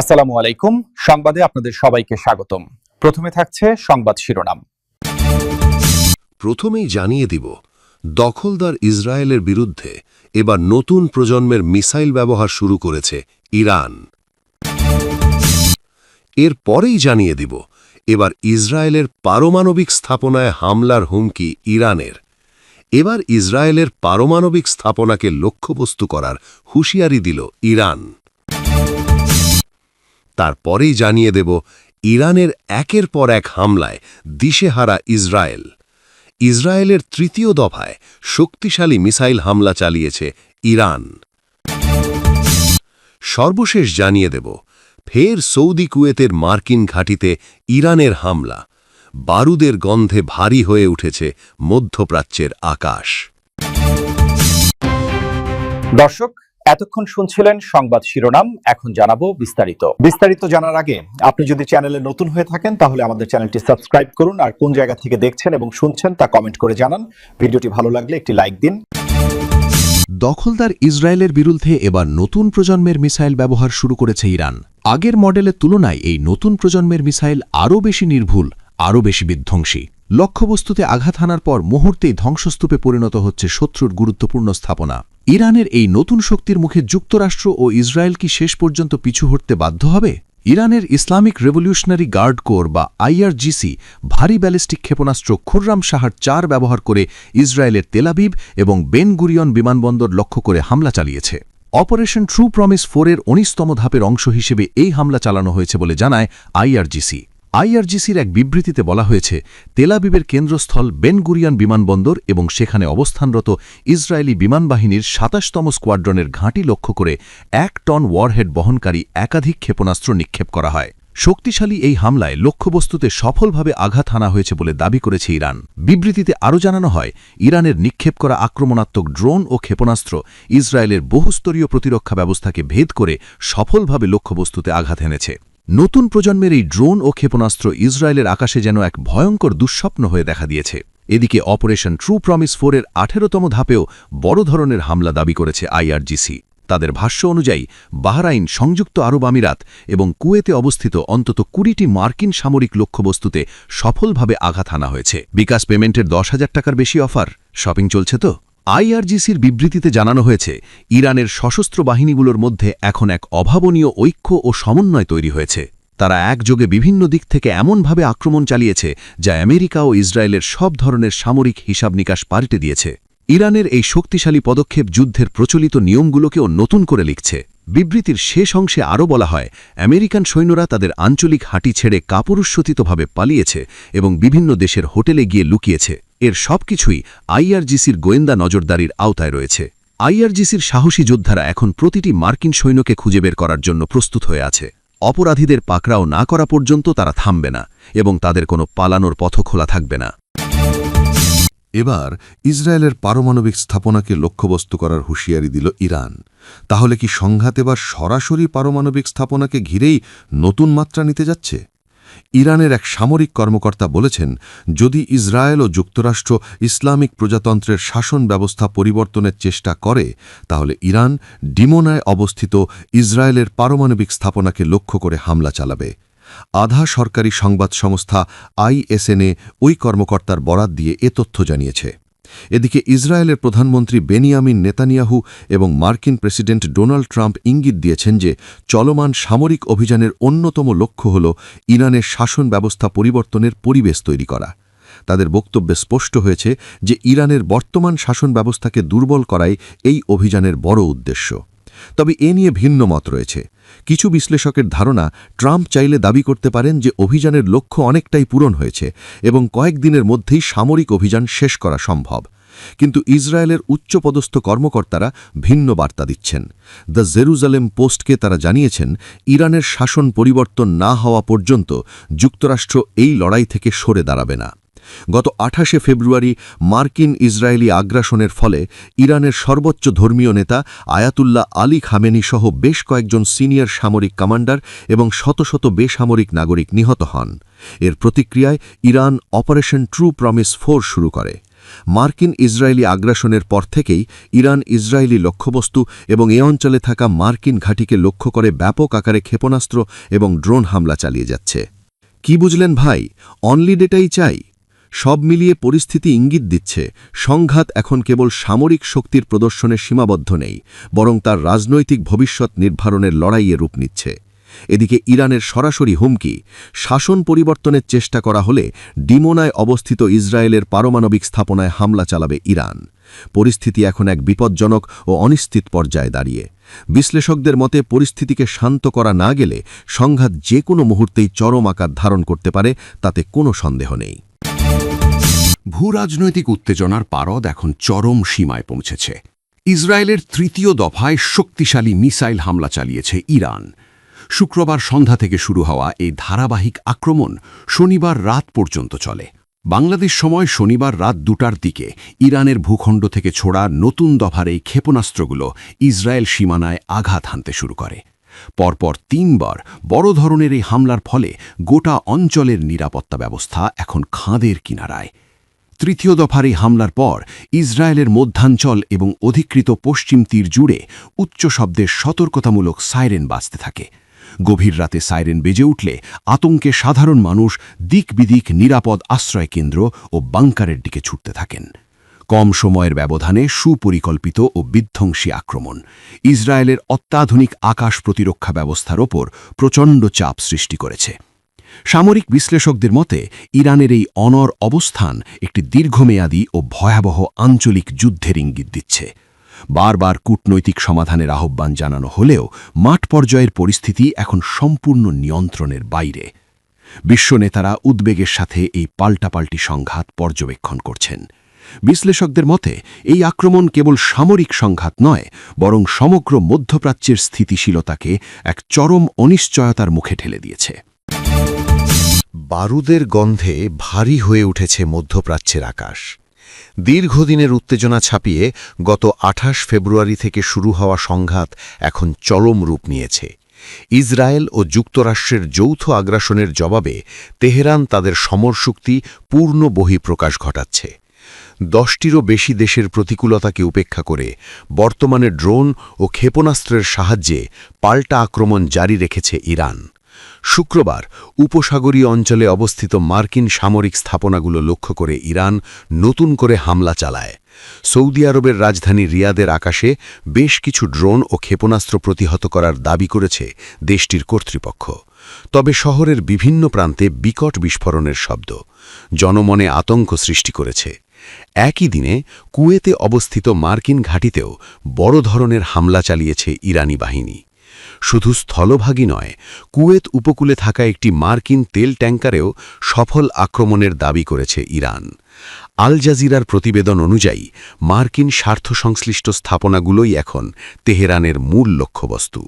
আসসালামু আলাইকুম। সংবাদে আপনাদের সবাইকে স্বাগতম। প্রথমে থাকছে সংবাদ শিরোনাম। প্রথমেই জানিয়ে দিব, দখলদার ইসরায়েলের বিরুদ্ধে এবার নতুন প্রজন্মের মিসাইল ব্যবহার শুরু করেছে ইরান। এর পরেই জানিয়ে দিব, এবার ইসরায়েলের পারমাণবিক স্থাপনায় হামলার হুমকি ইরানের। এবার ইসরায়েলের পারমাণবিক স্থাপনাকে লক্ষ্যবস্তু করার হুঁশিয়ারি দিল ইরান। তারপরেই জানিয়ে দেব, ইরানের একের পর এক হামলায় দিশেহারা ইসরায়েল। ইসরায়েলের তৃতীয় দফায় শক্তিশালী মিসাইল হামলা চালিয়েছে ইরান। সর্বশেষ জানিয়ে দেব, ফের সৌদি কুয়েতের মার্কিন ঘাঁটিতে ইরানের হামলা। বারুদের গন্ধে ভারী হয়ে উঠেছে মধ্যপ্রাচ্যের আকাশ। দর্শক, এতক্ষণ শুনছিলেন সংবাদ শিরোনাম। এখন জানাবো বিস্তারিত জানার আগে আপনি যদি চ্যানেলে নতুন হয়ে থাকেন তাহলে আমাদের চ্যানেলটি সাবস্ক্রাইব করুন, আর কোন জায়গা থেকে দেখছেন এবং শুনছেন তা কমেন্ট করে জানান। ভিডিওটি ভালো লাগলে একটি লাইক দিন। দখলদার ইসরায়েলের বিরুদ্ধে এবার নতুন প্রজন্মের মিসাইল ব্যবহার শুরু করেছে ইরান। আগের মডেলের তুলনায় এই নতুন প্রজন্মের মিসাইল আরও বেশি নির্ভুল, আরও বেশি বিধ্বংসী। লক্ষ্যবস্তুতে আঘাত হানার পর মুহূর্তেই ধ্বংসস্তূপে পরিণত হচ্ছে শত্রুর গুরুত্বপূর্ণ স্থাপনা। ইরানের এই নতুন শক্তির মুখে যুক্তরাষ্ট্র ও ইসরায়েল কি শেষ পর্যন্ত পিছু হটতে বাধ্য হবে? ইরানের ইসলামিক রেভলিউশনারি গার্ড কোর বা আইআরজিসি ভারী ব্যালিস্টিক ক্ষেপণাস্ত্র খুররাম শাহর ৪ ব্যবহার করে ইসরায়েলের তেল আবিব এবং বেন গুরিয়ন বিমানবন্দর লক্ষ্য করে হামলা চালিয়েছে। অপারেশন ট্রু প্রমিস 4 এর ১৯তম ধাপের অংশ হিসেবে এই হামলা চালানো হয়েছে বলে জানায় আইআরজিসি। আইআরজিসির এক বিবৃতিতে বলা হয়েছে, তেল আবিবের কেন্দ্রস্থল বেন গুরিয়ন বিমানবন্দর এবং সেখানে অবস্থানরত ইসরায়েলি বিমানবাহিনীর ২৭তম স্কোয়াড্রনের ঘাঁটি লক্ষ্য করে ১ টন ওয়ারহেড বহনকারী একাধিক ক্ষেপণাস্ত্র নিক্ষেপ করা হয়। শক্তিশালী এই হামলায় লক্ষ্যবস্তুতে সফলভাবে আঘাত হানা হয়েছে বলে দাবি করেছে ইরান। বিবৃতিতে আরও জানানো হয়, ইরানের নিক্ষেপ করা আক্রমণাত্মক ড্রোন ও ক্ষেপণাস্ত্র ইসরায়েলের বহুস্তরীয় প্রতিরক্ষা ব্যবস্থাকে ভেদ করে সফলভাবে লক্ষ্যবস্তুতে আঘাত এনেছে। নতুন প্রজন্মের এই ড্রোন ও ক্ষেপণাস্ত্র ইসরায়েলের আকাশে যেন এক ভয়ঙ্কর দুঃস্বপ্ন হয়ে দেখা দিয়েছে। এদিকে অপারেশন ট্রু প্রমিস 4 এর ১৮তম ধাপেও বড় ধরনের হামলা দাবি করেছে আইআরজিসি। তাদের ভাষ্য অনুযায়ী বাহরাইন, সংযুক্ত আরব আমিরাত এবং কুয়েতে অবস্থিত অন্তত ২০টি মার্কিন সামরিক লক্ষ্যবস্তুতে সফলভাবে আঘাত হানা হয়েছে। বিকাশ পেমেন্টের ১০,০০০ টাকার বেশি অফার। শপিং চলছে তো? আইআরজিসির বিবৃতিতে জানানো হয়েছে, ইরানের সশস্ত্র বাহিনীগুলোর মধ্যে এখন এক অভাবনীয় ঐক্য ও সমন্বয় তৈরি হয়েছে। তারা একযোগে বিভিন্ন দিক থেকে এমনভাবে আক্রমণ চালিয়েছে যা আমেরিকা ও ইসরায়েলের সব ধরনের সামরিক হিসাব নিকাশ পাল্টে দিয়েছে। ইরানের এই শক্তিশালী পদক্ষেপ যুদ্ধের প্রচলিত নিয়মগুলোকেও নতুন করে লিখছে। বিবৃতির শেষ অংশে আরও বলা হয়, আমেরিকান সৈন্যরা তাদের আঞ্চলিক হাঁটি ছেড়ে কাপুরুষোচিতভাবে পালিয়েছে এবং বিভিন্ন দেশের হোটেলে গিয়ে লুকিয়েছে। এর সবকিছুই আইআরজিসির গোয়েন্দা নজরদারির আওতায় রয়েছে। আইআরজিসির সাহসী যোদ্ধারা এখন প্রতিটি মার্কিন সৈন্যকে খুঁজে বের করার জন্য প্রস্তুত হয়ে আছে। অপরাধীদের পাকড়াও না করা পর্যন্ত তারা থামবে না এবং তাদের কোনো পালানোর পথ খোলা থাকবে না। এবার ইসরায়েলের পারমাণবিক স্থাপনাকে লক্ষ্যবস্তু করার হুঁশিয়ারি দিল ইরান। তাহলে কি সংঘাত এবার সরাসরি পারমাণবিক স্থাপনাকে ঘিরেই নতুন মাত্রা নিতে যাচ্ছে? ইরানের এক সামরিক কর্মকর্তা বলেছেন, যদি ইসরায়েল ও যুক্তরাষ্ট্র ইসলামিক প্রজাতন্ত্রের শাসন ব্যবস্থা পরিবর্তনের চেষ্টা করে, তাহলে ইরান ডিমোনায় অবস্থিত ইসরায়েলের পারমাণবিক স্থাপনাকে লক্ষ্য করে হামলা চালাবে। আধা সরকারি সংবাদ সংস্থা আইএসএনএ ওই কর্মকর্তার বরাত দিয়ে এ তথ্য জানিয়েছে। এদিকে ইসরায়েলের প্রধানমন্ত্রী বেনিয়ামিন নেতানিয়াহু এবং মার্কিন প্রেসিডেন্ট ডোনাল্ড ট্রাম্প ইঙ্গিত দিয়েছেন যে চলমান সামরিক অভিযানের অন্যতম লক্ষ্য হল ইরানের শাসন ব্যবস্থা পরিবর্তনের পরিবেশ তৈরি করা। তাদের বক্তব্যে স্পষ্ট হয়েছে যে ইরানের বর্তমান শাসন ব্যবস্থাকে দুর্বল করাই এই অভিযানের বড় উদ্দেশ্য। তবে এ নিয়ে ভিন্ন মত রয়েছে। কিছু বিশ্লেষকের ধারণা, ট্রাম্প চাইলে দাবি করতে পারেন যে অভিযানের লক্ষ্য অনেকটাই পূরণ হয়েছে এবং কয়েকদিনের মধ্যেই সামরিক অভিযান শেষ করা সম্ভব। কিন্তু ইসরায়েলের উচ্চপদস্থ কর্মকর্তারা ভিন্ন বার্তা দিচ্ছেন। দ্য জেরুজালেম পোস্টকে তারা জানিয়েছেন, ইরানের শাসন পরিবর্তন না হওয়া পর্যন্ত যুক্তরাষ্ট্র এই লড়াই থেকে সরে দাঁড়াবে না। গত ২৮শে ফেব্রুয়ারি মার্কিন ইসরায়েলি আগ্রাসনের ফলে ইরানের সর্বোচ্চ ধর্মীয় নেতা আয়াতুল্লাহ আলী খামেনি সহ বেশ কয়েকজন সিনিয়র সামরিক কমান্ডার এবং শত শত বেসামরিক নাগরিক নিহত হন। এর প্রতিক্রিয়ায় ইরান অপারেশন ট্রু প্রমিস 4 শুরু করে। মার্কিন ইসরায়েলি আগ্রাসনের পর থেকেই ইরান ইসরায়েলি লক্ষ্যবস্তু এবং এ অঞ্চলে থাকা মার্কিন ঘাঁটিকে লক্ষ্য করে ব্যাপক আকারে ক্ষেপণাস্ত্র এবং ড্রোন হামলা চালিয়ে যাচ্ছে। কি বুঝলেন ভাই, অনলি ডেটাই চাই? সব মিলিয়ে পরিস্থিতি ইঙ্গিত দিচ্ছে সংঘাত এখন কেবল সামরিক শক্তির প্রদর্শনে সীমাবদ্ধ নেই, বরং তার রাজনৈতিক ভবিষ্যৎ নির্ধারণের লড়াইয়ে রূপ নিচ্ছে। এদিকে ইরানের সরাসরি হুমকি, শাসন পরিবর্তনের চেষ্টা করা হলে ডিমোনায় অবস্থিত ইসরায়েলের পারমাণবিক স্থাপনায় হামলা চালাবে ইরান। পরিস্থিতি এখন এক বিপজ্জনক ও অনিশ্চিত পর্যায়ে দাঁড়িয়ে। বিশ্লেষকদের মতে পরিস্থিতিকে শান্ত করা না গেলে সংঘাত যে কোনো মুহূর্তেই চরম আকার ধারণ করতে পারে, তাতে কোনো সন্দেহ নেই। ভূরাজনৈতিক উত্তেজনার পারদ এখন চরম সীমায় পৌঁছেছে। ইসরায়েলের তৃতীয় দফায় শক্তিশালী মিসাইল হামলা চালিয়েছে ইরান। শুক্রবার সন্ধ্যা থেকে শুরু হওয়া এই ধারাবাহিক আক্রমণ শনিবার রাত পর্যন্ত চলে। বাংলাদেশ সময় শনিবার রাত 2টার দিকে ইরানের ভূখণ্ড থেকে ছোড়া নতুন দফার এই ক্ষেপণাস্ত্রগুলো ইসরায়েল সীমানায় আঘাত হানতে শুরু করে। পরপর 3বার বড় ধরনের এই হামলার ফলে গোটা অঞ্চলের নিরাপত্তা ব্যবস্থা এখন খাঁদের কিনারায়। তৃতীয় দফার এই হামলার পর ইসরায়েলের মধ্যাঞ্চল এবং অধিকৃত পশ্চিম তীর জুড়ে উচ্চ শব্দের সতর্কতামূলক সাইরেন বাজতে থাকে। গভীর রাতে সাইরেন বেজে উঠলে আতঙ্কে সাধারণ মানুষ দিক বিদিক নিরাপদ আশ্রয়কেন্দ্র ও বাংকারের দিকে ছুটতে থাকেন। কম সময়ের ব্যবধানে সুপরিকল্পিত ও বিধ্বংসী আক্রমণ ইসরায়েলের অত্যাধুনিক আকাশ প্রতিরক্ষা ব্যবস্থার ওপর প্রচণ্ড চাপ সৃষ্টি করেছে। সামরিক বিশ্লেষকদের মতে ইরানের এই অনড় অবস্থান একটি দীর্ঘমেয়াদী ও ভয়াবহ আঞ্চলিক যুদ্ধের ইঙ্গিত দিচ্ছে। বারবার কূটনৈতিক সমাধানের আহ্বান জানানো হলেও মাঠ পর্যায়ের পরিস্থিতি এখন সম্পূর্ণ নিয়ন্ত্রণের বাইরে। বিশ্ব নেতারা উদ্বেগের সাথে এই পাল্টাপাল্টি সংঘাত পর্যবেক্ষণ করছেন। বিশ্লেষকদের মতে এই আক্রমণ কেবল সামরিক সংঘাত নয়, বরং সমগ্র মধ্যপ্রাচ্যের স্থিতিশীলতাকে এক চরম অনিশ্চয়তার মুখে ঠেলে দিয়েছে। বারুদের গন্ধে ভারী হয়ে উঠেছে মধ্যপ্রাচ্যের আকাশ। দীর্ঘদিনের উত্তেজনা ছাপিয়ে গত 28 ফেব্রুয়ারি থেকে শুরু হওয়া সংঘাত এখন চরম রূপ নিয়েছে। ইসরায়েল ও যুক্তরাষ্ট্রের যৌথ আগ্রাসনের জবাবে তেহরান তাদের সমরশক্তি পূর্ণ বহিঃপ্রকাশ ঘটাচ্ছে। 10টিরও বেশি দেশের প্রতিকূলতাকে উপেক্ষা করে বর্তমানে ড্রোন ও ক্ষেপণাস্ত্রের সাহায্যে পাল্টা আক্রমণ জারি রেখেছে ইরান। শুক্রবার উপসাগরীয় অঞ্চলে অবস্থিত মার্কিন সামরিক স্থাপনাগুলো লক্ষ্য করে ইরান নতুন করে হামলা চালায়। সৌদি আরবের রাজধানী রিয়াদের আকাশে বেশ কিছু ড্রোন ও ক্ষেপণাস্ত্র প্রতিহত করার দাবি করেছে দেশটির কর্তৃপক্ষ। তবে শহরের বিভিন্ন প্রান্তে বিকট বিস্ফোরণের শব্দ জনমনে আতঙ্ক সৃষ্টি করেছে। একই দিনে কুয়েতে অবস্থিত মার্কিন ঘাঁটিতেও বড় ধরনের হামলা চালিয়েছে ইরানি বাহিনী। শুধু স্থলভাগই নয়, কুয়েত উপকূলে থাকা একটি মার্কিন তেল ট্যাঙ্কারেও সফল আক্রমণের দাবি করেছে ইরান। আল জাজিরার প্রতিবেদন অনুযায়ী মার্কিন স্বার্থ সংশ্লিষ্ট স্থাপনাগুলোই এখন তেহরানের মূল লক্ষ্যবস্তু।